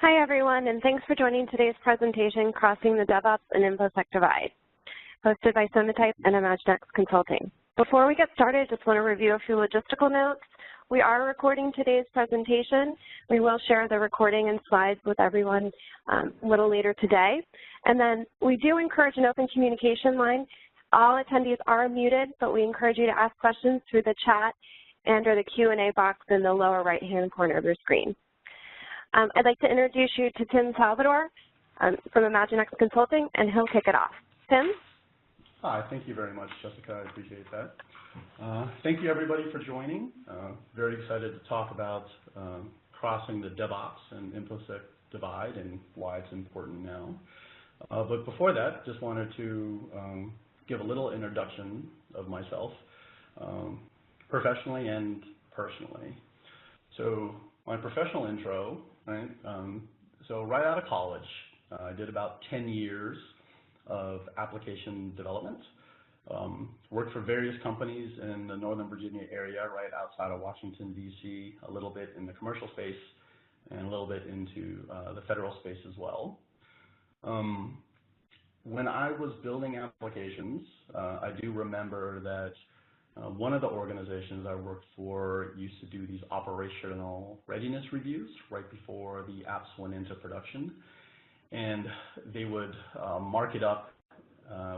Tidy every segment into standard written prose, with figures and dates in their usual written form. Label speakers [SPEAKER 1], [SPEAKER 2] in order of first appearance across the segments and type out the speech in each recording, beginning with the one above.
[SPEAKER 1] Hi, everyone, and thanks for joining today's presentation, Crossing the DevOps and InfoSec Divide, hosted by Sonatype and ImagineX Consulting. Before we get started, I just want to review a few logistical notes. We are recording today's presentation. We will share the recording and slides with everyone a little later today. And then we do encourage an open communication line. All attendees are muted, but we encourage you to ask questions through the chat and or the Q&A box in the lower right-hand corner of your screen. I'd like to introduce you to Tim Salvador from ImagineX Consulting, and he'll kick it off. Tim?
[SPEAKER 2] Hi, thank you very much, Jessica. I appreciate that. Thank you, everybody, for joining. Very excited to talk about crossing the DevOps and InfoSec divide and why it's important now. But before that, just wanted to give a little introduction of myself, professionally and personally. So my professional intro, right? So right out of college, I did about 10 years of application development. Worked for various companies in the Northern Virginia area, right outside of Washington, D.C., a little bit in the commercial space, and a little bit into the federal space as well. When I was building applications, I do remember that one of the organizations I worked for used to do these operational readiness reviews right before the apps went into production. And they would mark it up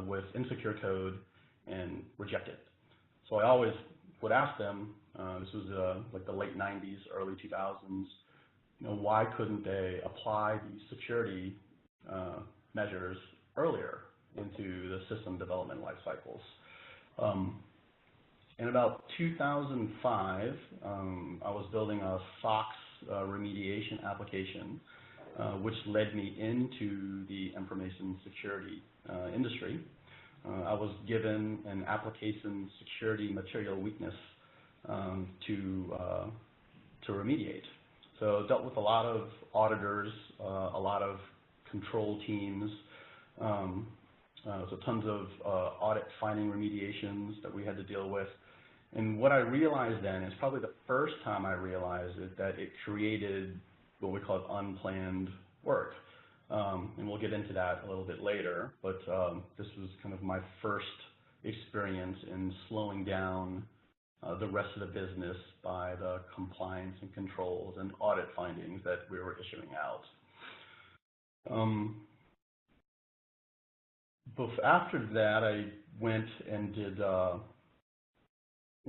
[SPEAKER 2] with insecure code and reject it. So I always would ask them, this was like the late 90s, early 2000s, why couldn't they apply these security measures earlier into the system development life cycles? In about 2005, I was building a SOX remediation application, which led me into the information security industry. I was given an application security material weakness to remediate. So dealt with a lot of auditors, a lot of control teams, so tons of audit finding remediations that we had to deal with. And what I realized then is probably the first time I realized it, that it created what we call unplanned work. And we'll get into that a little bit later, but this was kind of my first experience in slowing down the rest of the business by the compliance and controls and audit findings that we were issuing out. After that, I went and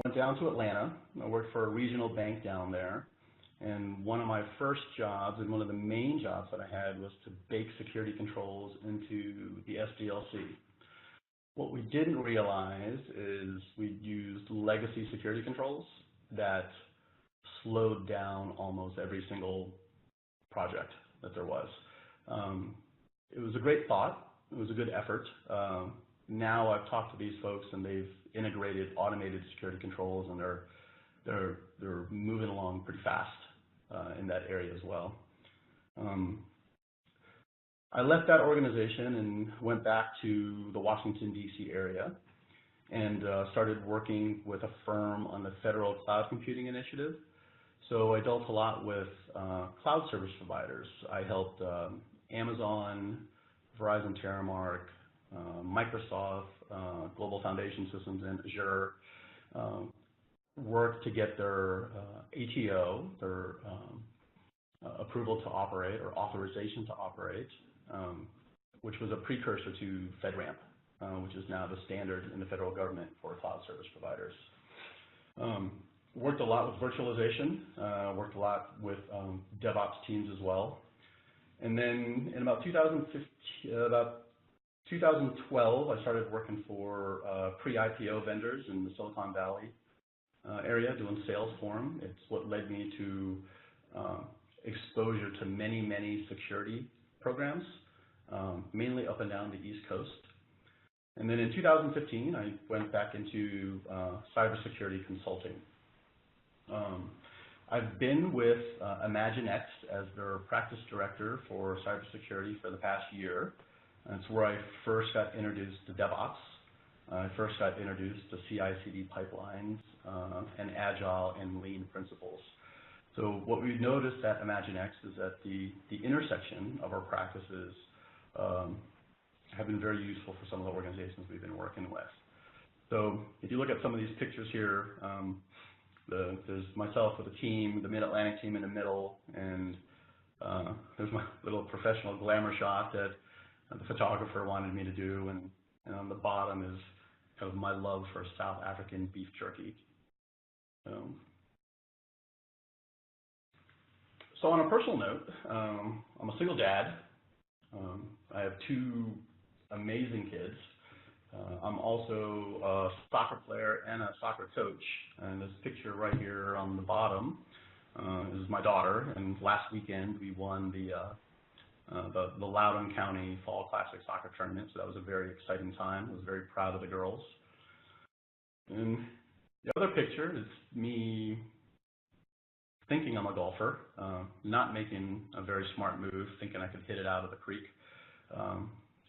[SPEAKER 2] went down to Atlanta. I worked for a regional bank down there. And one of my first jobs, and one of the main jobs that I had, was to bake security controls into the SDLC. What we didn't realize is we used legacy security controls that slowed down almost every single project that there was. It was a great thought. It was a good effort. Now I've talked to these folks, and they've integrated automated security controls, and they're moving along pretty fast in that area as well. I left that organization and went back to the Washington, D.C. area and started working with a firm on the Federal Cloud Computing Initiative. So I dealt a lot with cloud service providers. I helped Amazon, Verizon, Terramark, Microsoft, Global Foundation Systems, and Azure work to get their ATO, their approval to operate or authorization to operate, which was a precursor to FedRAMP, which is now the standard in the federal government for cloud service providers. Worked a lot with virtualization, worked a lot with DevOps teams as well. And then in about 2012, I started working for pre-IPO vendors in the Silicon Valley area, doing sales for them. It's what led me to exposure to many, many security programs, mainly up and down the East Coast. And then in 2015, I went back into cybersecurity consulting. I've been with ImagineX as their practice director for cybersecurity for the past year. That's where I first got introduced to DevOps. I first got introduced to CI/CD pipelines and Agile and Lean principles. So what we've noticed at ImagineX is that the intersection of our practices have been very useful for some of the organizations we've been working with. So if you look at some of these pictures here, there's myself with a team, the Mid-Atlantic team in the middle, and there's my little professional glamour shot that the photographer wanted me to do, and on the bottom is kind of my love for South African beef jerky. So on a personal note, I'm a single dad. I have 2 amazing kids. I'm also a soccer player and a soccer coach. And this picture right here on the bottom is my daughter. And last weekend we won the Loudoun County Fall Classic Soccer Tournament. So that was a very exciting time. I was very proud of the girls. And the other picture is me thinking I'm a golfer, not making a very smart move, thinking I could hit it out of the creek.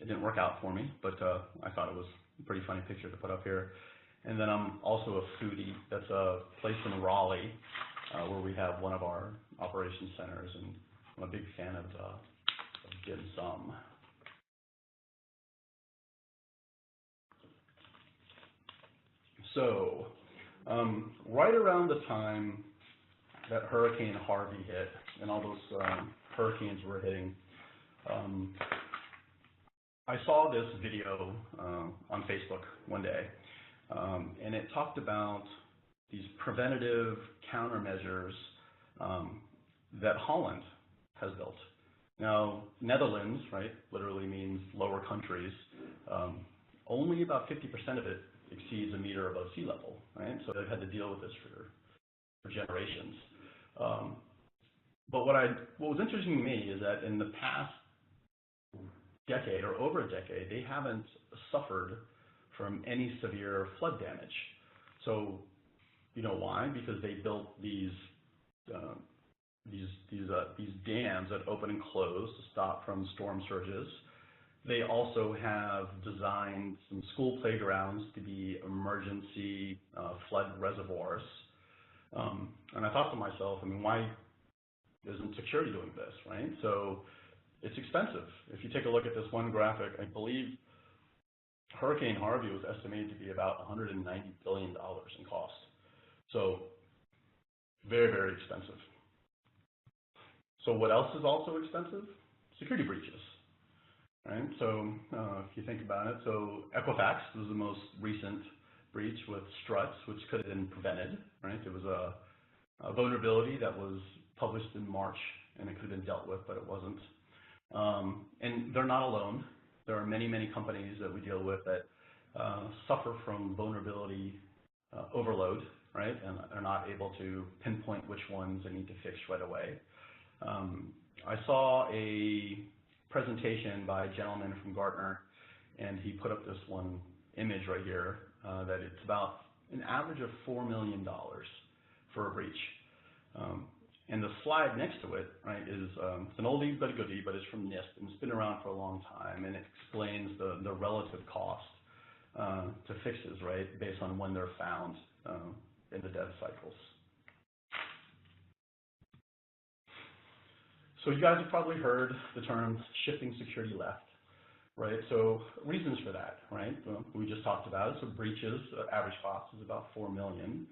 [SPEAKER 2] It didn't work out for me, but I thought it was a pretty funny picture to put up here. And then I'm also a foodie. That's a place in Raleigh where we have one of our operations centers, and I'm a big fan of dim sum. So right around the time that Hurricane Harvey hit and all those hurricanes were hitting, I saw this video on Facebook one day, and it talked about these preventative countermeasures that Holland has built. Now, Netherlands, right, literally means lower countries. Only about 50% of it exceeds a meter above sea level, right? So they've had to deal with this for generations. But what was interesting to me is that in the past decade or over a decade, they haven't suffered from any severe flood damage. So, you know why? Because they built these dams that open and close to stop from storm surges. They also have designed some school playgrounds to be emergency flood reservoirs. And I thought to myself, I mean, why isn't security doing this, right? So it's expensive. If you take a look at this one graphic, I believe Hurricane Harvey was estimated to be about $190 billion in cost. So very, very expensive. So what else is also expensive? Security breaches, right? So if you think about it, so Equifax was the most recent breach with struts, which could have been prevented, right? There was a vulnerability that was published in March, and it could have been dealt with, but it wasn't. And they're not alone. There are many, many companies that we deal with that suffer from vulnerability overload, right? And are not able to pinpoint which ones they need to fix right away. I saw a presentation by a gentleman from Gartner, and he put up this one image right here that it's about an average of $4 million for a breach. And the slide next to it, right, is it's an oldie but a goodie, but it's from NIST, and it's been around for a long time, and it explains the relative cost to fixes, right, based on when they're found in the dev cycles. So you guys have probably heard the term shifting security left, right? So reasons for that, right? Well, we just talked about it. So breaches, average cost is about $4 million.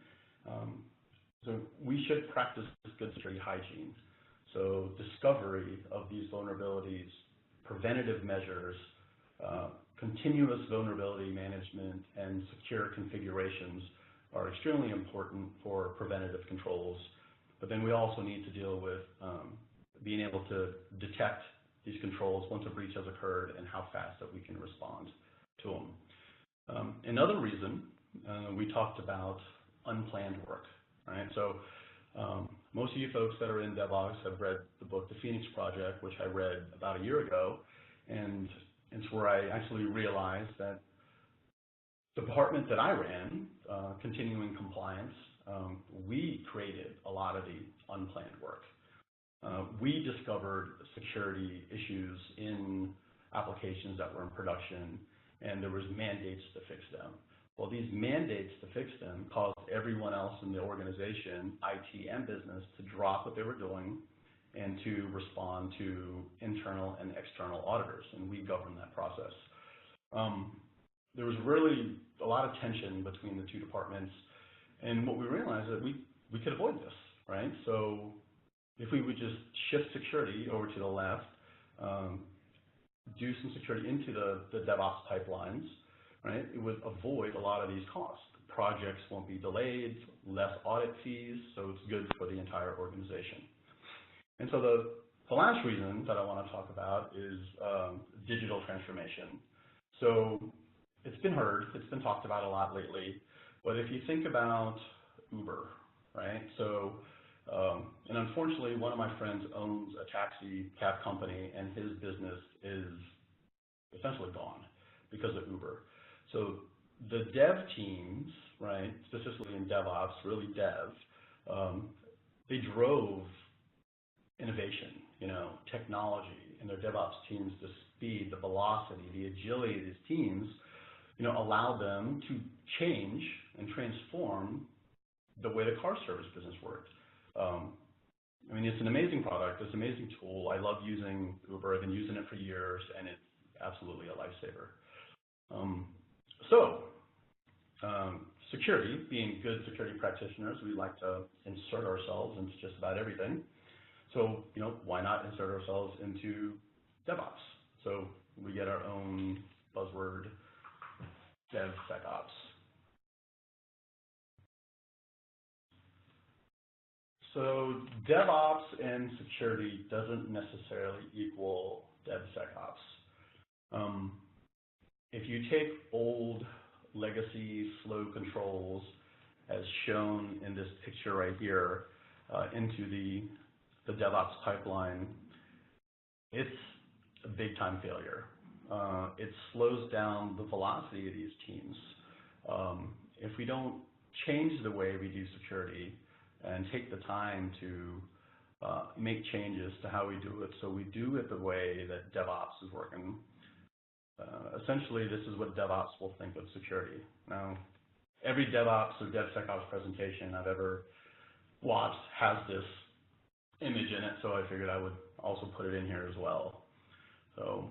[SPEAKER 2] So we should practice good security hygiene. So discovery of these vulnerabilities, preventative measures, continuous vulnerability management, and secure configurations are extremely important for preventative controls. But then we also need to deal with being able to detect these controls once a breach has occurred and how fast that we can respond to them. Another reason we talked about unplanned work, right? So most of you folks that are in DevOps have read the book, The Phoenix Project, which I read about a year ago, and it's where I actually realized that the department that I ran, continuing compliance, we created a lot of the unplanned work. We discovered security issues in applications that were in production, and there was mandates to fix them. Well, these mandates to fix them caused everyone else in the organization, IT and business, to drop what they were doing and to respond to internal and external auditors, and we govern that process. There was really a lot of tension between the two departments, and what we realized is that we could avoid this, right? So if we would just shift security over to the left, do some security into the DevOps pipelines, right, it would avoid a lot of these costs. Projects won't be delayed, less audit fees, so it's good for the entire organization. And so the last reason that I want to talk about is digital transformation. So it's been heard, it's been talked about a lot lately, but if you think about Uber, right, so, and unfortunately one of my friends owns a taxi cab company and his business is essentially gone because of Uber. So the dev teams, right, specifically in DevOps, really dev, they drove innovation, technology in their DevOps teams, the speed, the velocity, the agility of these teams, allowed them to change and transform the way the car service business worked. I mean, it's an amazing product, it's an amazing tool. I love using Uber, I've been using it for years, and it's absolutely a lifesaver. Security, being good security practitioners, we like to insert ourselves into just about everything. So, why not insert ourselves into DevOps? So we get our own buzzword, DevSecOps. So DevOps and security doesn't necessarily equal DevSecOps. If you take old legacy slow controls, as shown in this picture right here, into the DevOps pipeline, it's a big time failure. It slows down the velocity of these teams. If we don't change the way we do security and take the time to make changes to how we do it, so we do it the way that DevOps is working, essentially this is what DevOps will think of security. Now, every DevOps or DevSecOps presentation I've ever watched has this image in it, so I figured I would also put it in here as well. So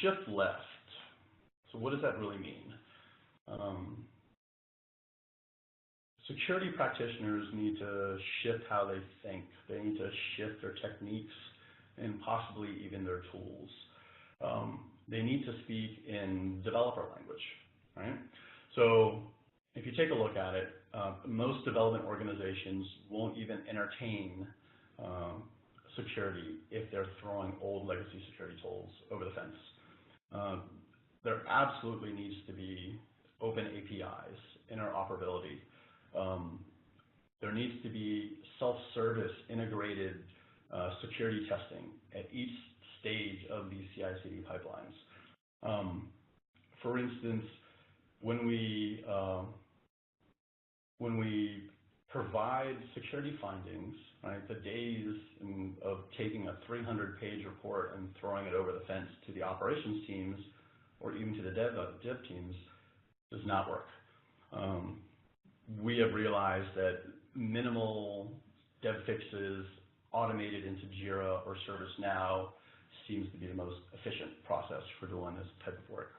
[SPEAKER 2] shift left. So what does that really mean? Security practitioners need to shift how they think. They need to shift their techniques and possibly even their tools. They need to speak in developer language, right? So if you take a look at it, most development organizations won't even entertain security if they're throwing old legacy security tools over the fence. There absolutely needs to be open APIs, interoperability. There needs to be self-service integrated security testing at each stage of these CI/CD pipelines. For instance, when we provide security findings, right, the days of taking a 300-page report and throwing it over the fence to the operations teams or even to the dev teams does not work. We have realized that minimal dev fixes automated into Jira or ServiceNow seems to be the most efficient process for doing this type of work.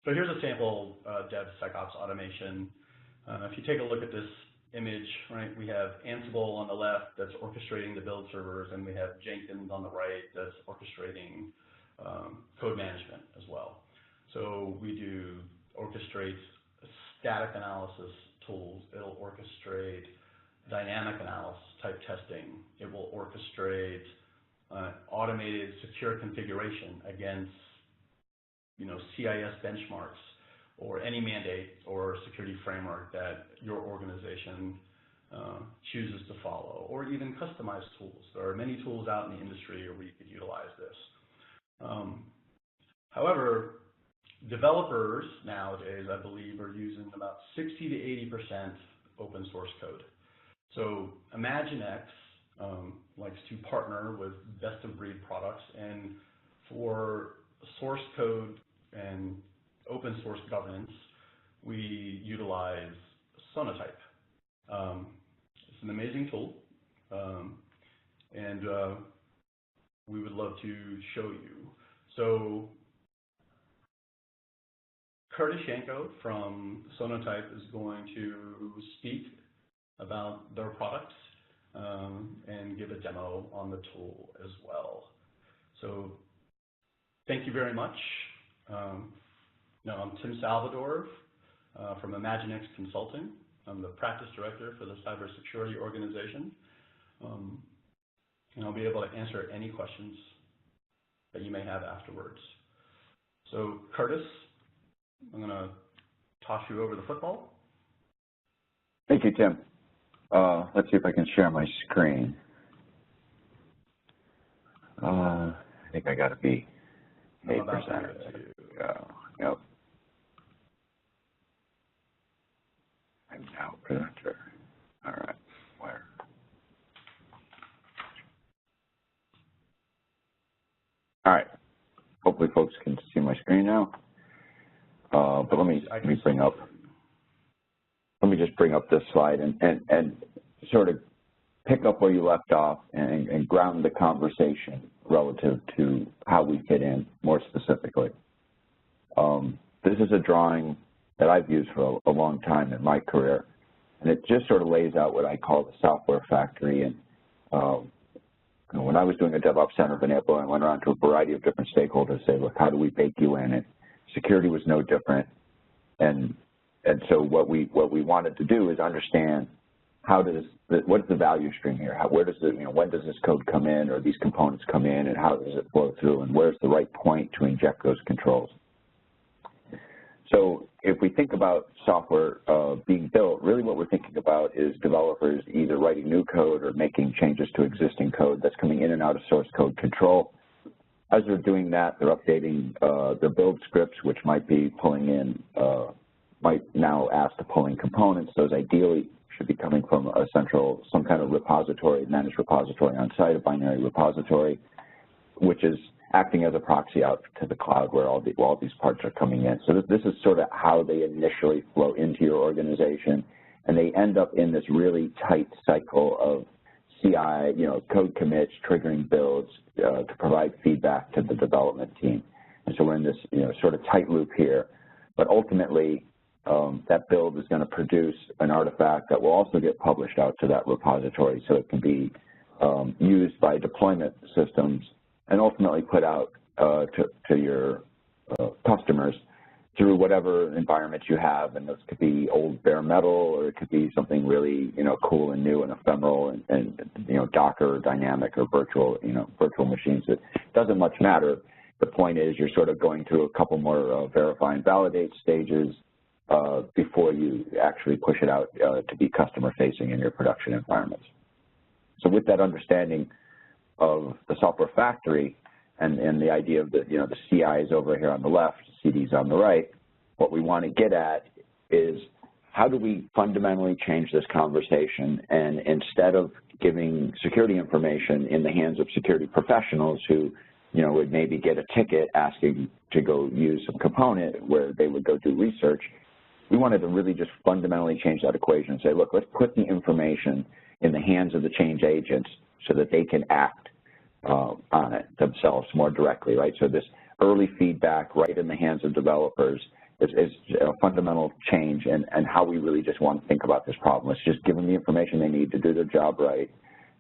[SPEAKER 2] So here's a sample DevSecOps automation. If you take a look at this image, right, we have Ansible on the left that's orchestrating the build servers, and we have Jenkins on the right that's orchestrating code management as well. So we do orchestrate static analysis tools. It'll orchestrate dynamic analysis type testing. It will orchestrate automated secure configuration against CIS benchmarks or any mandate or security framework that your organization chooses to follow, or even customized tools. There are many tools out in the industry where you could utilize this. However, developers nowadays, I believe, are using about 60 to 80% open source code. So ImagineX likes to partner with best of breed products and For source code and open source governance, we utilize Sonatype. It's an amazing tool, and we would love to show you. So Curtis Yanko from Sonatype is going to speak about their products and give a demo on the tool as well. So thank you very much. I'm Tim Salvador from ImagineX Consulting. I'm the practice director for the cybersecurity organization. And I'll be able to answer any questions that you may have afterwards. So Curtis, I'm going to toss you over the football.
[SPEAKER 3] Thank you, Tim. Let's see if I can share my screen. I think I got to be 8%. Yep. I'm now presenter. All right. Where? All right. Hopefully, folks can see my screen now. But let me just bring up this slide and sort of pick up where you left off and ground the conversation relative to how we fit in more specifically. This is a drawing that I've used for a long time in my career, and it just sort of lays out what I call the software factory. And when I was doing a DevOps Center of Enable, I went around to a variety of different stakeholders to say, look, how do we bake you in? And security was no different. And so what we wanted to do is understand what is the value stream here? Where does when does this code come in, or these components come in, and how does it flow through, and where's the right point to inject those controls? So if we think about software being built, really what we're thinking about is developers either writing new code or making changes to existing code that's coming in and out of source code control. As they're doing that, they're updating their build scripts, which might be pulling in, might now ask to pull in components. Those ideally should be coming from a central, some kind of repository, managed repository on site, a binary repository, which is acting as a proxy out to the cloud where all these parts are coming in. So this is sort of how they initially flow into your organization, and they end up in this really tight cycle of CI, code commits, triggering builds to provide feedback to the development team. And so we're in this, sort of tight loop here. But ultimately, that build is going to produce an artifact that will also get published out to that repository, so it can be used by deployment systems and ultimately put out to your customers through whatever environment you have. And this could be old bare metal, or it could be something really cool and new and ephemeral, and Docker, dynamic, or virtual machines. It doesn't much matter. The point is you're sort of going through a couple more verify and validate stages before you actually push it out to be customer-facing in your production environments. So with that understanding of the software factory and the idea of the CI is over here on the left, CD's on the right, what we want to get at is how do we fundamentally change this conversation, and instead of giving security information in the hands of security professionals who would maybe get a ticket asking to go use some component where they would go do research, we wanted to really just fundamentally change that equation and say, look, let's put the information in the hands of the change agents so that they can act on it themselves more directly, right? So this early feedback right in the hands of developers is a fundamental change in how we really just want to think about this problem. Let's just give them the information they need to do their job right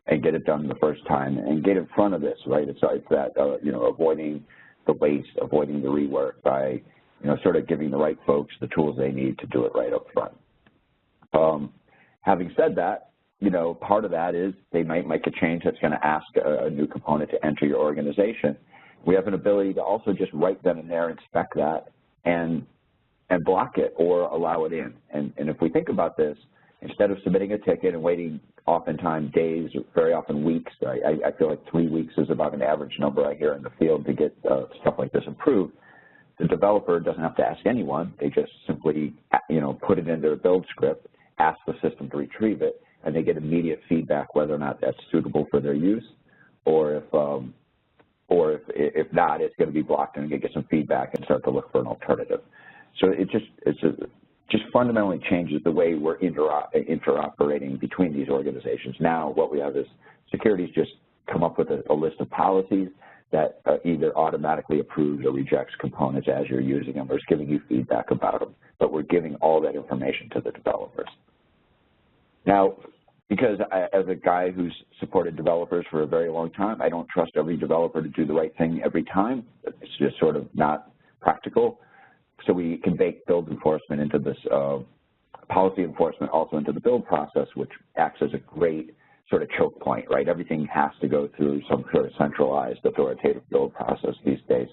[SPEAKER 3] and get it done the first time and get in front of this, right? It's that, avoiding the waste, avoiding the rework by, sort of giving the right folks the tools they need to do it right up front. Having said that, part of that is they might make a change that's going to ask a new component to enter your organization. We have an ability to also just right then and there inspect that and block it or allow it in. And if we think about this, instead of submitting a ticket and waiting oftentimes days, very often weeks, I feel like 3 weeks is about an average number I hear in the field to get stuff like this approved. The developer doesn't have to ask anyone. They just simply, put it in their build script, ask the system to retrieve it, and they get immediate feedback whether or not that's suitable for their use, or or if not, it's going to be blocked and get some feedback and start to look for an alternative. So it just fundamentally changes the way we're interoperating between these organizations. Now what we have is security's just come up with a list of policies that either automatically approves or rejects components as you're using them, or is giving you feedback about them, but we're giving all that information to the developers. Now, because as a guy who's supported developers for a very long time, I don't trust every developer to do the right thing every time. It's just sort of not practical. So we can bake build enforcement into this, policy enforcement also into the build process, which acts as a great sort of choke point, right? Everything has to go through some sort of centralized authoritative build process these days.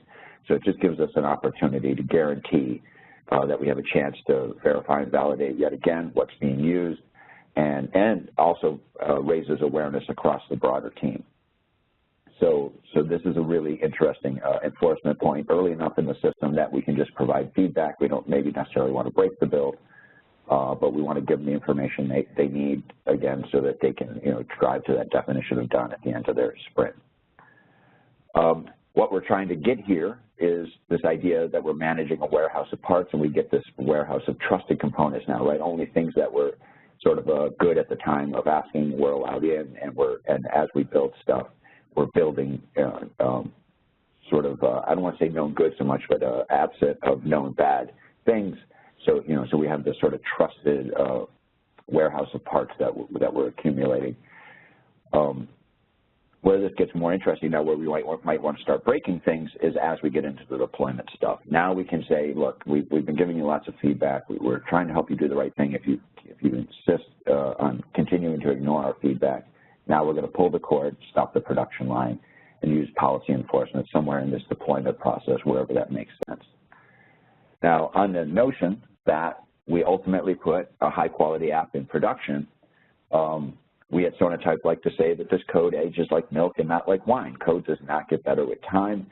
[SPEAKER 3] So it just gives us an opportunity to guarantee that we have a chance to verify and validate yet again what's being used, and also raises awareness across the broader team. So this is a really interesting enforcement point early enough in the system that we can just provide feedback. We don't maybe necessarily want to break the build, but we want to give them the information they need, again, so that they can, drive to that definition of done at the end of their sprint. What we're trying to get here is this idea that we're managing a warehouse of parts, and we get this warehouse of trusted components now, right? Only things that were sort of good at the time of asking we're allowed in, and as we build stuff, we're building sort of, I don't want to say known good so much, but absent of known bad things. So, so we have this sort of trusted warehouse of parts that we're accumulating. Where this gets more interesting now, where we might want to start breaking things, is as we get into the deployment stuff. Now we can say, look, we've been giving you lots of feedback. We're trying to help you do the right thing. If you insist on continuing to ignore our feedback, now we're going to pull the cord, stop the production line, and use policy enforcement somewhere in this deployment process, wherever that makes sense. Now, on the notion that we ultimately put a high-quality app in production, we at Sonatype like to say that this code ages like milk and not like wine. Code does not get better with time.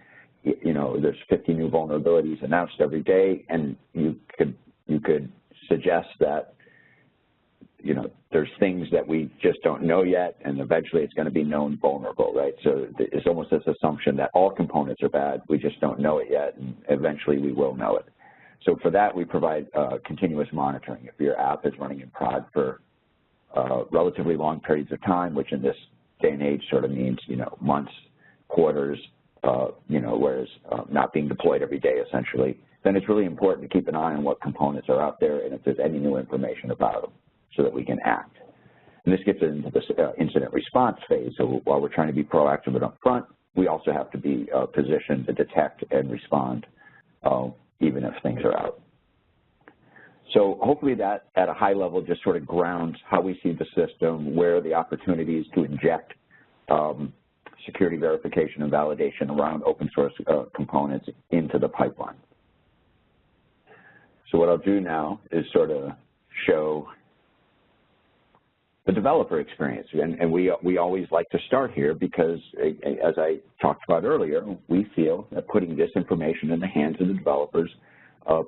[SPEAKER 3] There's 50 new vulnerabilities announced every day, and you could suggest that there's things that we just don't know yet, and eventually it's going to be known vulnerable, right? So it's almost this assumption that all components are bad, we just don't know it yet, and eventually we will know it. So for that, we provide continuous monitoring. If your app is running in prod for relatively long periods of time, which in this day and age sort of means, months, quarters, whereas not being deployed every day, essentially, then it's really important to keep an eye on what components are out there and if there's any new information about them, so that we can act. And this gets into the incident response phase. So while we're trying to be proactive and upfront, we also have to be positioned to detect and respond even if things are out. So hopefully that, at a high level, just sort of grounds how we see the system, where are the opportunities to inject security verification and validation around open source components into the pipeline. So what I'll do now is sort of show the developer experience, and we always like to start here because, as I talked about earlier, we feel that putting this information in the hands of the developers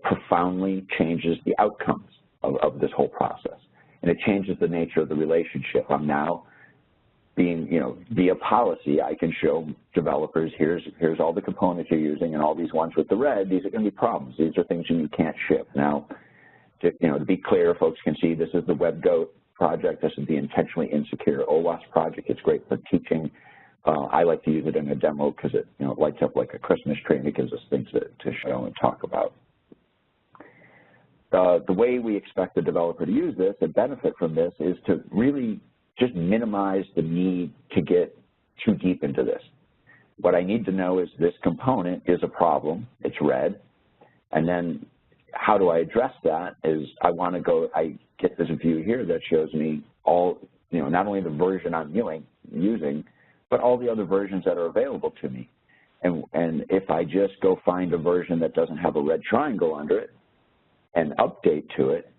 [SPEAKER 3] profoundly changes the outcomes of this whole process, and it changes the nature of the relationship. I'm now being, via policy, I can show developers, here's all the components you're using, and all these ones with the red, these are going to be problems. These are things you can't ship. Now, to be clear, folks can see this is the WebGoat project. This is the intentionally insecure OWASP project. It's great for teaching. I like to use it in a demo because it lights up like a Christmas tree and it gives us things to show and talk about. The way we expect the developer to use this and benefit from this is to really just minimize the need to get too deep into this. What I need to know is this component is a problem, it's red, and then how do I address that is I get this view here that shows me all, not only the version I'm using, but all the other versions that are available to me. And if I just go find a version that doesn't have a red triangle under it and update to it,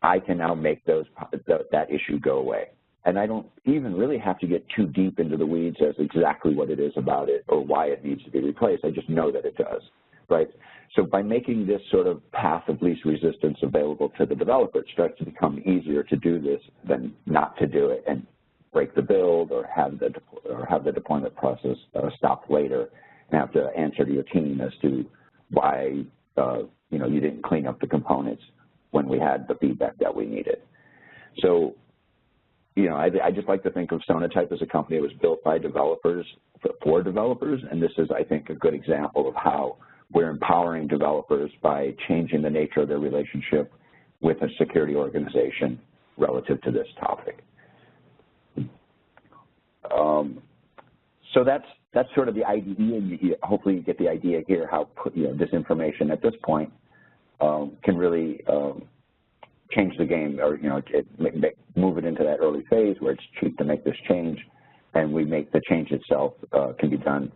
[SPEAKER 3] I can now make that issue go away. And I don't even really have to get too deep into the weeds as exactly what it is about it or why it needs to be replaced. I just know that it does, right? So by making this sort of path of least resistance available to the developer, it starts to become easier to do this than not to do it. And break the build or have the deployment process stop later, and have to answer to your team as to why you didn't clean up the components when we had the feedback that we needed. So, I just like to think of Sonatype as a company that was built by developers for developers, and this is, I think, a good example of how we're empowering developers by changing the nature of their relationship with a security organization relative to this topic. So that's sort of the IDE, and hopefully you get the idea here how this information at this point can really change the game, or move it into that early phase where it's cheap to make this change, and we make the change itself can be done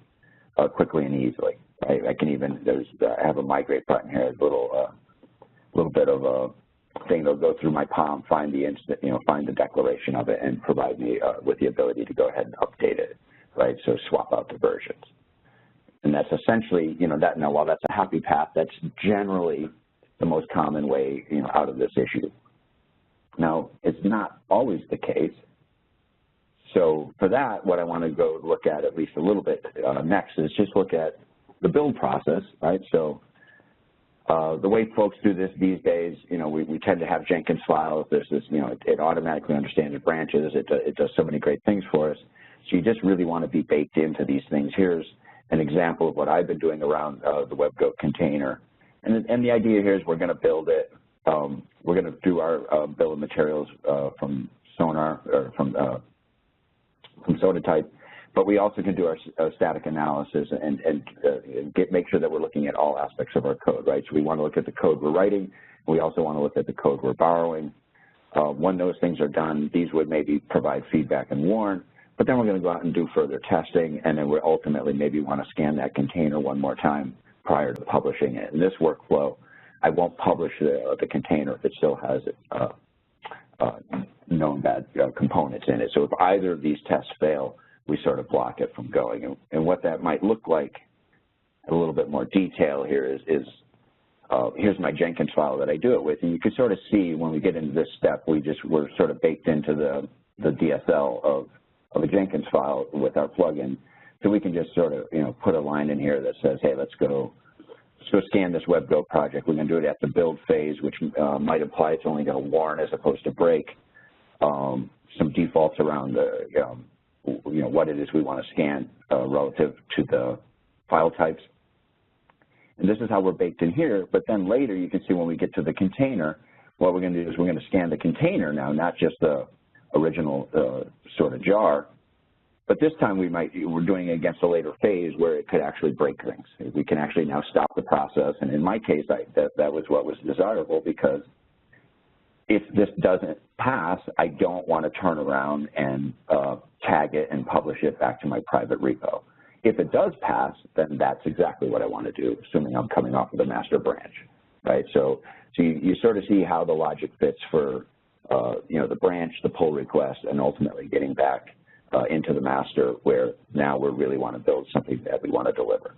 [SPEAKER 3] quickly and easily. I can even I have a migrate button here, a little bit of a thing that'll go through my palm, find the declaration of it, and provide me with the ability to go ahead and update it, right? So swap out the versions, and that's essentially that. Now, while that's a happy path, that's generally the most common way out of this issue. Now, it's not always the case. So for that, what I want to go look at least a little bit next is just look at the build process, right? So the way folks do this these days, we tend to have Jenkins files. There's this, it automatically understands the branches. It does so many great things for us. So you just really want to be baked into these things. Here's an example of what I've been doing around the WebGoat container. And the idea here is we're going to build it. We're going to do our bill of materials from Sonar or from Sonatype, but we also can do our static analysis and make sure that we're looking at all aspects of our code, right? So we want to look at the code we're writing. And we also want to look at the code we're borrowing. When those things are done, these would maybe provide feedback and warn, but then we're going to go out and do further testing, and then we ultimately maybe want to scan that container one more time prior to publishing it. In this workflow, I won't publish the container if it still has known bad components in it. So if either of these tests fail, we sort of block it from going. And what that might look like, a little bit more detail here is here's my Jenkins file that I do it with, and you can sort of see when we get into this step, we're sort of baked into the DSL of a Jenkins file with our plugin. So we can just sort of, put a line in here that says, hey, let's go scan this WebGoat project. We're going to do it at the build phase, which might imply it's only going to warn as opposed to break. Some defaults around what it is we want to scan relative to the file types. And this is how we're baked in here. But then later, you can see when we get to the container, what we're going to do is we're going to scan the container now, not just the original sort of jar. But this time we're doing it against a later phase where it could actually break things. We can actually now stop the process. And in my case, that was what was desirable, because if this doesn't pass, I don't want to turn around and tag it and publish it back to my private repo. If it does pass, then that's exactly what I want to do, assuming I'm coming off of the master branch, right? So you sort of see how the logic fits for the branch, the pull request, and ultimately getting back into the master, where now we really want to build something that we want to deliver.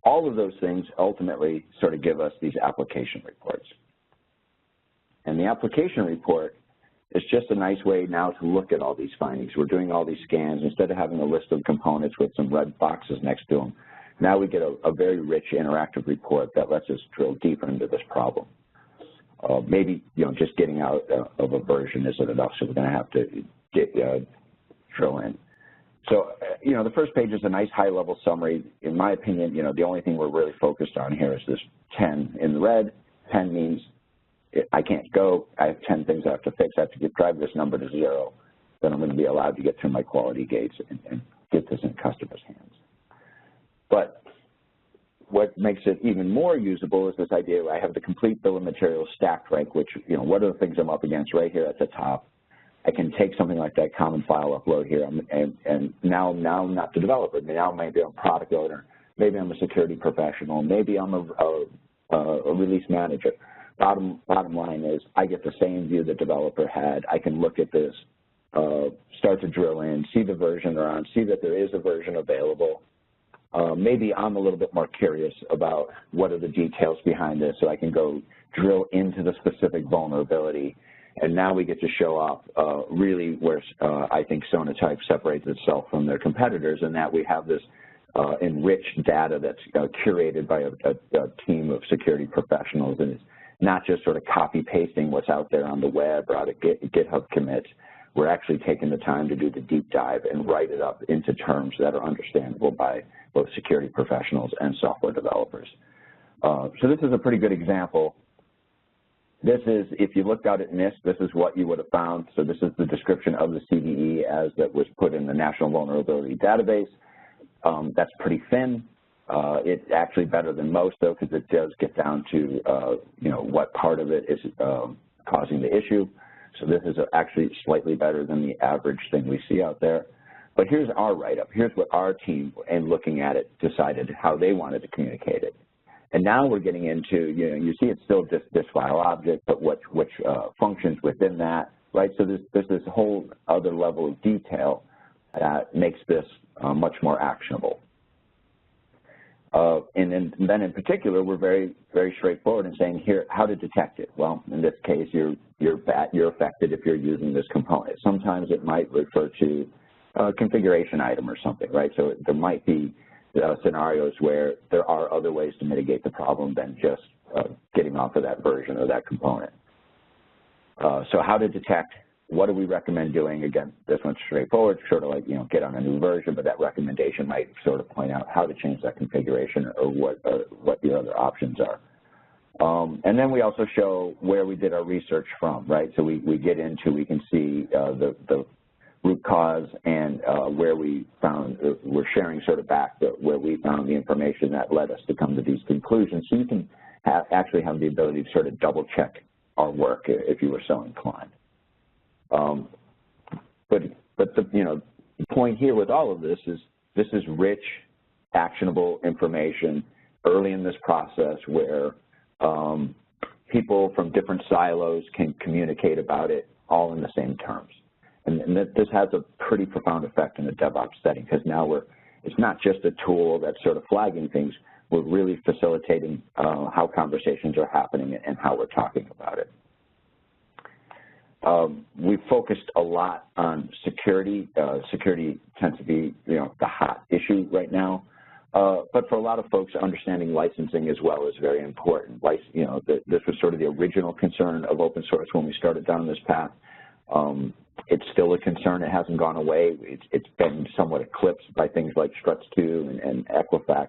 [SPEAKER 3] All of those things ultimately sort of give us these application reports. And the application report is just a nice way now to look at all these findings. We're doing all these scans. Instead of having a list of components with some red boxes next to them, now we get a very rich interactive report that lets us drill deeper into this problem. Maybe just getting out of a version isn't enough, so we're going to have to drill in. So the first page is a nice high-level summary. In my opinion, the only thing we're really focused on here is this 10 in the red. 10 means I can't go. I have 10 things I have to fix. I have to drive this number to 0. Then I'm going to be allowed to get through my quality gates and get this in customers' hands. But what makes it even more usable is this idea I have the complete bill of materials stacked rank, which, what are the things I'm up against right here at the top. I can take something like that common file upload here, and now I'm not the developer. Now maybe I'm a product owner. Maybe I'm a security professional. Maybe I'm a release manager. Bottom line is I get the same view the developer had. I can look at this, start to drill in, see the version they're on, see that there is a version available, maybe I'm a little bit more curious about what are the details behind this, so I can go drill into the specific vulnerability. And now we get to show off really where I think Sonatype separates itself from their competitors, in that we have this enriched data that's curated by a team of security professionals, and it's not just sort of copy-pasting what's out there on the web or out of GitHub commits. We're actually taking the time to do the deep dive and write it up into terms that are understandable by both security professionals and software developers. So this is a pretty good example. This is, if you looked out at NIST, this is what you would have found. So this is the description of the CVE as that was put in the National Vulnerability Database. That's pretty thin. It's actually better than most, though, because it does get down to, you know, what part of it is causing the issue. So this is actually slightly better than the average thing we see out there. But here's our write-up. Here's what our team, in looking at it, decided how they wanted to communicate it. And now we're getting into, you know, you see it's still just this file object, but which functions within that, right? So there's this whole other level of detail that makes this much more actionable. And then in particular, we're very, very straightforward in saying here how to detect it. Well, in this case, you're affected if you're using this component. Sometimes it might refer to a configuration item or something, right? So there might be scenarios where there are other ways to mitigate the problem than just getting off of that version or that component. So how to detect, what do we recommend doing? Again, this one's straightforward, sort of like, you know, get on a new version, but that recommendation might sort of point out how to change that configuration or what the other options are. And then we also show where we did our research from, right? So we get into, we can see the root cause and where we found, we're sharing sort of back where we found the information that led us to come to these conclusions. So you can actually have the ability to sort of double check our work if you were so inclined. But the, you know, the point here with all of this is rich, actionable information early in this process where people from different silos can communicate about it all in the same terms. And this has a pretty profound effect in the DevOps setting, because now it's not just a tool that's sort of flagging things, we're really facilitating how conversations are happening and how we're talking about it. We've focused a lot on security. Security tends to be, you know, the hot issue right now. But for a lot of folks, understanding licensing as well is very important. You know, this was sort of the original concern of open source when we started down this path. It's still a concern. It hasn't gone away. It's been somewhat eclipsed by things like Struts 2 and Equifax.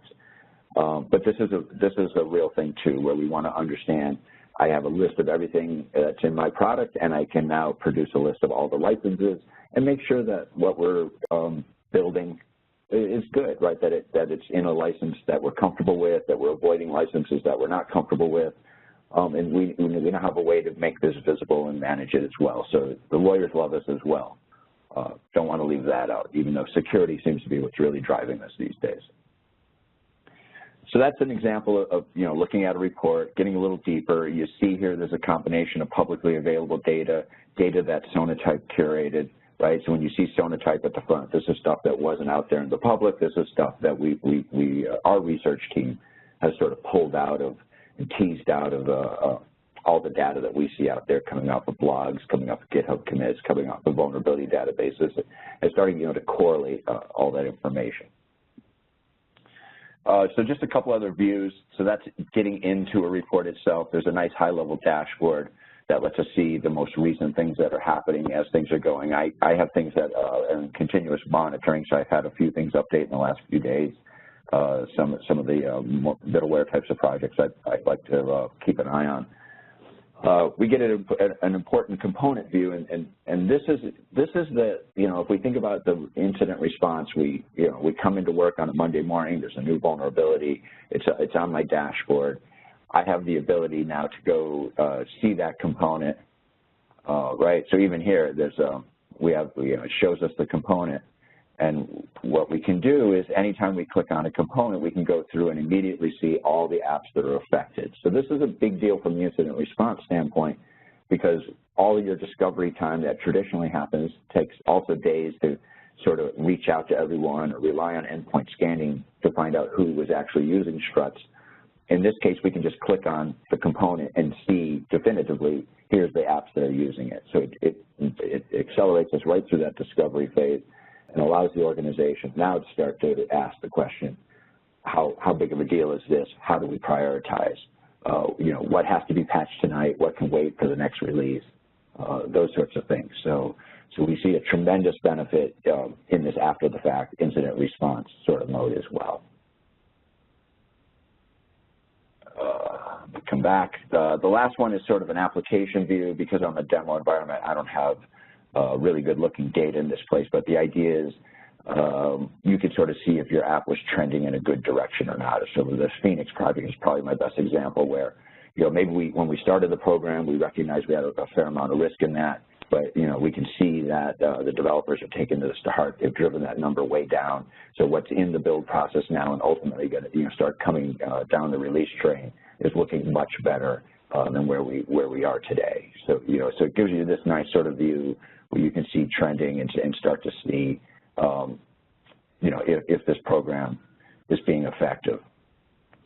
[SPEAKER 3] But this is a real thing too, where we want to understand. I have a list of everything that's in my product, and I can now produce a list of all the licenses and make sure that what we're building is good, right? That it's in a license that we're comfortable with, that we're avoiding licenses that we're not comfortable with, and we now have a way to make this visible and manage it as well. So the lawyers love us as well. Don't want to leave that out, even though security seems to be what's really driving this these days. So that's an example of, you know, looking at a report, getting a little deeper. You see here there's a combination of publicly available data that Sonatype curated, right? So when you see Sonatype at the front, this is stuff that wasn't out there in the public. This is stuff that our research team has sort of pulled out of and teased out of all the data that we see out there coming off of blogs, coming off of GitHub commits, coming off of vulnerability databases, and starting, you know, to correlate all that information. So just a couple other views. So that's getting into a report itself. There's a nice high-level dashboard that lets us see the most recent things that are happening as things are going. I have things that are in continuous monitoring, so I've had a few things update in the last few days. Some of the middleware types of projects I'd like to keep an eye on. We get an important component view, and this is the, you know, if we think about the incident response, we come into work on a Monday morning. There's a new vulnerability. It's on my dashboard. I have the ability now to go see that component, right? So even here, it shows us the component. And what we can do is anytime we click on a component, we can go through and immediately see all the apps that are affected. So this is a big deal from the incident response standpoint, because all of your discovery time that traditionally happens takes also days to sort of reach out to everyone or rely on endpoint scanning to find out who was actually using struts. In this case, we can just click on the component and see definitively, here's the apps that are using it. So it accelerates us right through that discovery phase and allows the organization now to start to ask the question, how big of a deal is this? How do we prioritize? You know, what has to be patched tonight? What can wait for the next release? Those sorts of things. So we see a tremendous benefit in this after-the-fact incident response sort of mode as well. Come back. The last one is sort of an application view. Because I'm a demo environment, I don't have really good looking data in this place, but the idea is you could sort of see if your app was trending in a good direction or not. So this Phoenix project is probably my best example where, you know, maybe when we started the program, we recognized we had a fair amount of risk in that, but, you know, we can see that the developers have taken this to heart. They've driven that number way down. So what's in the build process now and ultimately going to, you know, start coming down the release train is looking much better than where we are today. So, you know, so it gives you this nice sort of view where you can see trending and start to see, you know, if this program is being effective.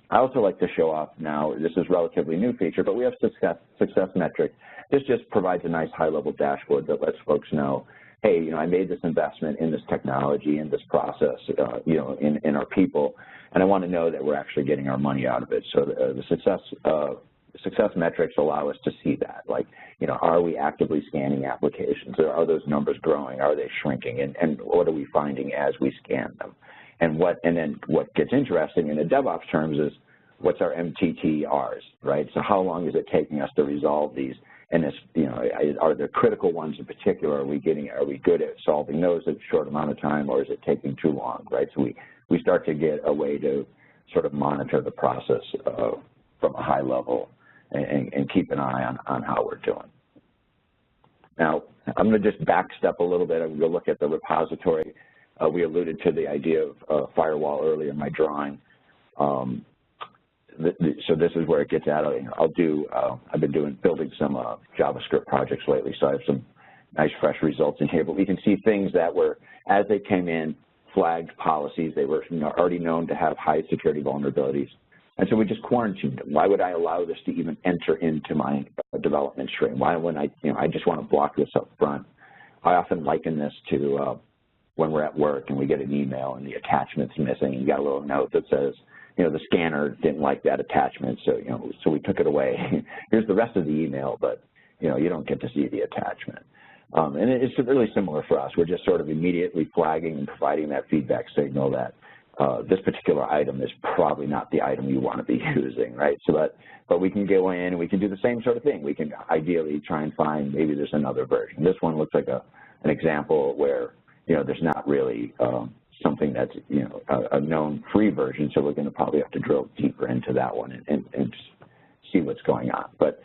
[SPEAKER 3] I also like to show off now, this is a relatively new feature, but we have success metric. This just provides a nice high-level dashboard that lets folks know, hey, you know, I made this investment in this technology, in this process, you know, in our people, and I want to know that we're actually getting our money out of it. So the success metrics allow us to see that, like, you know, are we actively scanning applications? Are those numbers growing? Are they shrinking? And what are we finding as we scan them? And then what gets interesting in the DevOps terms is what's our MTTRs, right? So how long is it taking us to resolve these? And this, you know, are there critical ones in particular? Are we good at solving those in a short amount of time, or is it taking too long, right? So we start to get a way to sort of monitor the process from a high level and keep an eye on how we're doing. Now, I'm going to just backstep a little bit. I'm going to look at the repository. We alluded to the idea of Firewall earlier in my drawing. So this is where it gets out of. I've been building some JavaScript projects lately, so I have some nice fresh results in here. But we can see things that were, as they came in, flagged policies. They were already known to have high security vulnerabilities. And so we just quarantined them. Why would I allow this to even enter into my development stream? Why wouldn't I just want to block this up front? I often liken this to when we're at work and we get an email and the attachment's missing, and you got a little note that says, you know, the scanner didn't like that attachment, so, you know, so we took it away. Here's the rest of the email, but, you know, you don't get to see the attachment. And it's really similar for us. We're just sort of immediately flagging and providing that feedback signal that this particular item is probably not the item you want to be using, right? So, but we can go in and we can do the same sort of thing. We can ideally try and find maybe there's another version. This one looks like an example where, you know, there's not really something that's, you know, a known free version, so we're going to probably have to drill deeper into that one and see what's going on. But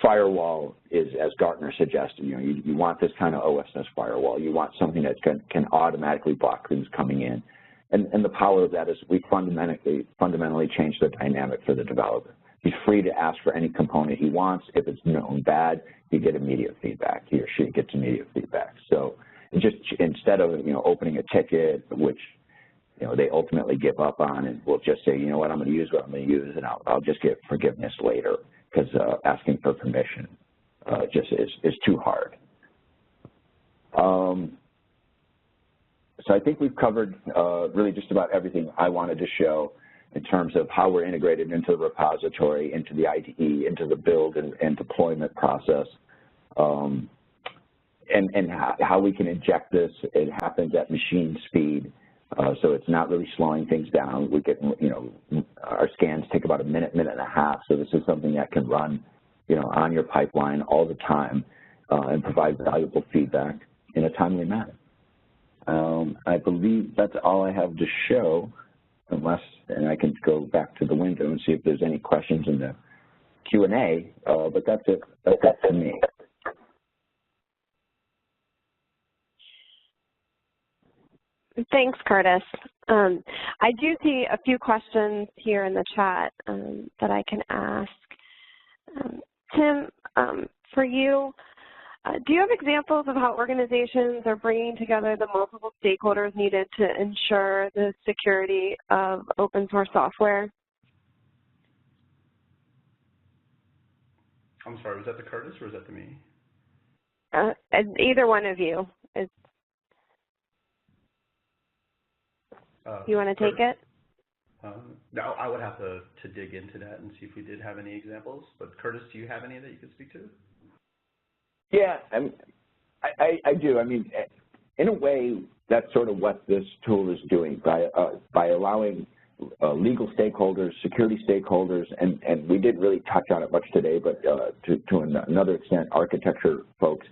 [SPEAKER 3] Firewall is, as Gartner suggested, you know, you want this kind of OSS firewall. You want something that can automatically block things coming in. And the power of that is we fundamentally change the dynamic for the developer. He's free to ask for any component he wants. If it's known bad, you get immediate feedback. He or she gets immediate feedback. So just instead of, you know, opening a ticket, which, you know, they ultimately give up on, and we'll just say, you know what, I'm going to use what I'm going to use, and I'll just get forgiveness later, because asking for permission just is too hard. So I think we've covered really just about everything I wanted to show in terms of how we're integrated into the repository, into the IDE, into the build and deployment process, and how we can inject this. It happens at machine speed, so it's not really slowing things down. We get, you know, our scans take about a minute, minute and a half, so this is something that can run, you know, on your pipeline all the time and provide valuable feedback in a timely manner. I believe that's all I have to show, and I can go back to the window and see if there's any questions in the Q&A, but that's it. That's it for me.
[SPEAKER 1] Thanks, Curtis. I do see a few questions here in the chat that I can ask. Tim, for you, Do you have examples of how organizations are bringing together the multiple stakeholders needed to ensure the security of open source software?
[SPEAKER 2] I'm sorry, was that to Curtis or was that to me?
[SPEAKER 1] Either one of you. You want to take it?
[SPEAKER 2] No, I would have to dig into that and see if we did have any examples. But Curtis, do you have any that you could speak to?
[SPEAKER 3] Yeah, I do. I mean, in a way, that's sort of what this tool is doing by allowing legal stakeholders, security stakeholders, and we didn't really touch on it much today, but to another extent, architecture folks,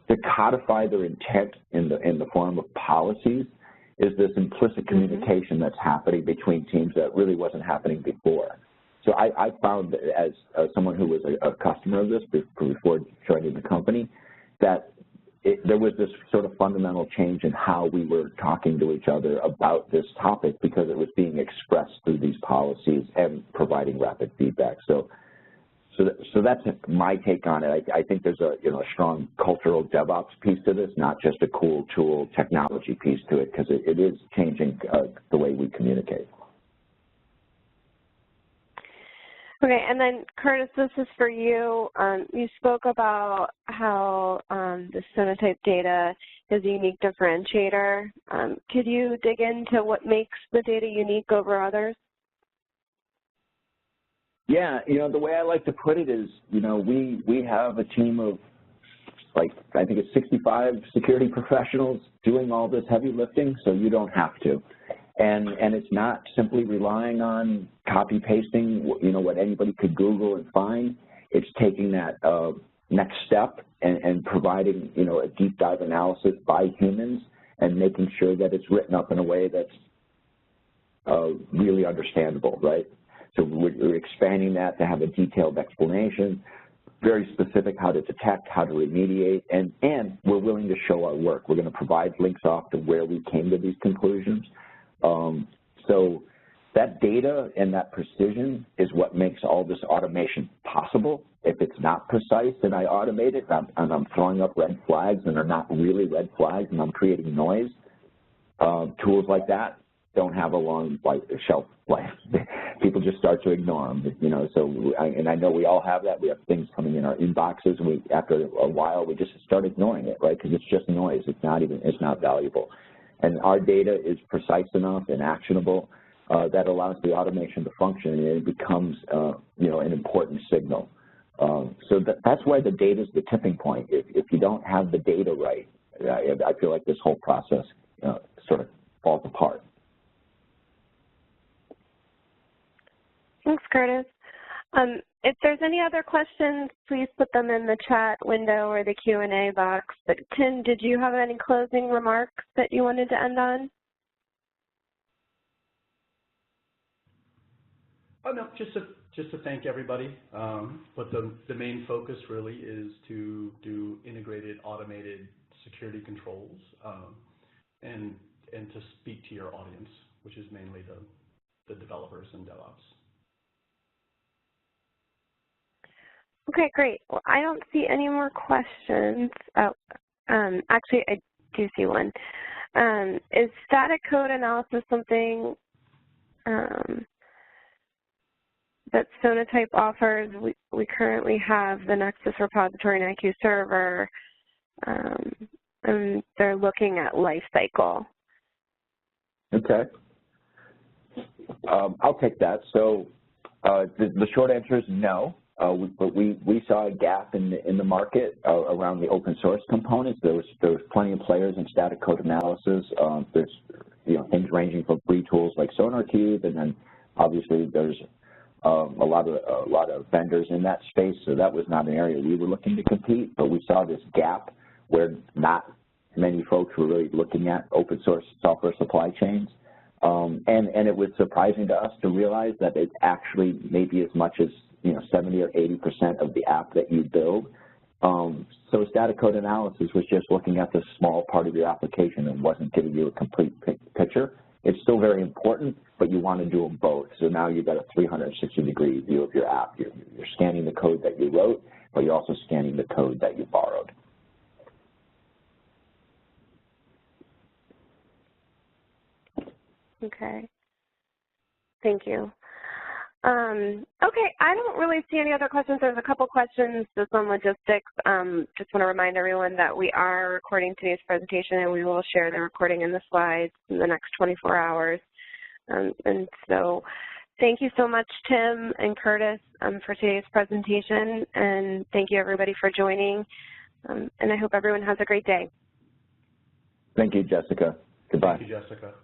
[SPEAKER 3] to codify their intent in the form of policies is this implicit communication that's happening between teams that really wasn't happening before. So I found that as someone who was a customer of this before joining the company, that there was this sort of fundamental change in how we were talking to each other about this topic because it was being expressed through these policies and providing rapid feedback. So that's my take on it. I think there's a strong cultural DevOps piece to this, not just a cool tool technology piece to it, because it is changing the way we communicate.
[SPEAKER 1] Okay, and then Curtis, this is for you. You spoke about how the Sonatype data is a unique differentiator. Could you dig into what makes the data unique over others?
[SPEAKER 3] Yeah, the way I like to put it is, we have a team of, like, I think it's 65 security professionals doing all this heavy lifting, so you don't have to. And it's not simply relying on copy pasting, what anybody could Google and find. It's taking that next step and providing, a deep dive analysis by humans and making sure that it's written up in a way that's really understandable, right? So we're expanding that to have a detailed explanation, very specific how to detect, how to remediate, and we're willing to show our work. We're going to provide links off to where we came to these conclusions. So that data and that precision is what makes all this automation possible. If it's not precise and I automate it and I'm throwing up red flags and they're not really red flags and I'm creating noise, tools like that don't have a long shelf life. People just start to ignore them, so I know we all have that. We have things coming in our inboxes and after a while we just start ignoring it, right? Because it's just noise. It's not valuable. And our data is precise enough and actionable that allows the automation to function, and it becomes, an important signal. So that's why the data is the tipping point. If you don't have the data right, I feel like this whole process sort of falls apart.
[SPEAKER 1] Thanks, Curtis. If there's any other questions, please put them in the chat window or the Q&A box. But Tim, did you have any closing remarks that you wanted to end on?
[SPEAKER 2] Oh, no, just to thank everybody. But the main focus really is to do integrated, automated security controls and to speak to your audience, which is mainly the developers and DevOps.
[SPEAKER 1] Okay, great. Well, I don't see any more questions. Oh, actually, I do see one. Is static code analysis something that Sonatype offers? We currently have the Nexus repository and IQ server, and they're looking at lifecycle.
[SPEAKER 3] Okay. I'll take that. So the short answer is no. But we saw a gap in the market around the open source components. There was plenty of players in static code analysis. There's things ranging from free tools like Sonatype, and then obviously there's a lot of vendors in that space. So that was not an area we were looking to compete. But we saw this gap where not many folks were really looking at open source software supply chains. And it was surprising to us to realize that it's actually maybe as much as 70 or 80% of the app that you build. So static code analysis was just looking at the small part of your application and wasn't giving you a complete picture. It's still very important, but you want to do them both. So now you've got a 360-degree view of your app. You're scanning the code that you wrote, but you're also scanning the code that you borrowed.
[SPEAKER 1] Okay. Thank you. Okay, I don't really see any other questions. There's a couple questions just on logistics. Just want to remind everyone that we are recording today's presentation, and we will share the recording and the slides in the next 24 hours. And so thank you so much, Tim and Curtis, for today's presentation, and thank you, everybody, for joining. And I hope everyone has a great day.
[SPEAKER 3] Thank you, Jessica. Goodbye.
[SPEAKER 2] Thank you, Jessica.